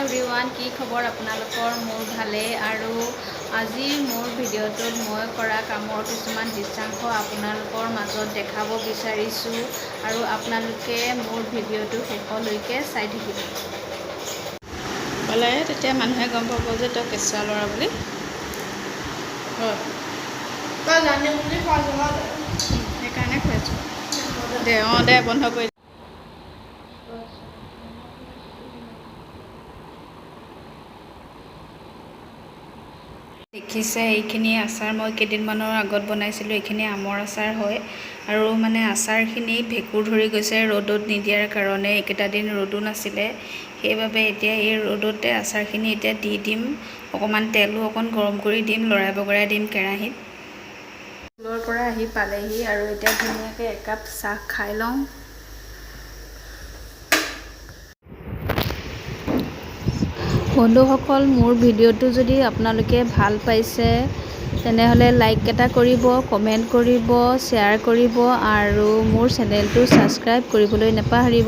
Everyone, কি খবৰ আপোনালোকৰ? মোৰ ভালেই। আৰু আজি মোৰ ভিডিঅ'টোত মই কৰা কামৰ কিছুমান দৃশ্যাংশ আপোনালোকৰ মাজত দেখাব বিচাৰিছোঁ আৰু আপোনালোকে মোৰ ভিডিঅ'টো শেষলৈকে চাই থাকিব। ক'লে তেতিয়া মানুহে গম পাব যে তই কেঁচুৱা ল'ৰা বুলি। সেইকাৰণে কৈ আছোঁ দে বন্ধ কৰি। দেখিছে, এইখিনি আচাৰ মই কেইদিনমানৰ আগত বনাইছিলোঁ। এইখিনি আমৰ আচাৰ হয় আৰু মানে আচাৰখিনি ভেঁকুৰ ধৰি গৈছে ৰ'দত নিদিয়াৰ কাৰণে। এইকেইটা দিন ৰ'দো নাছিলে, সেইবাবে এতিয়া এই ৰ'দতে আচাৰখিনি এতিয়া দি দিম। অকণমান তেলো অকণ গৰম কৰি দিম, লৰাই বগৰাই দিম কেৰাহীত। স্কুলৰ পৰা আহি পালেহি আৰু এতিয়া ধুনীয়াকৈ একাপ চাহ খাই লওঁ। বন্ধুসকল, মোৰ ভিডিঅ'টো যদি আপোনালোকে ভাল পাইছে তেনেহ'লে লাইক এটা কৰিব, কমেণ্ট কৰিব, শ্বেয়াৰ কৰিব আৰু মোৰ চেনেলটো ছাবস্ক্ৰাইব কৰিবলৈ নাপাহৰিব।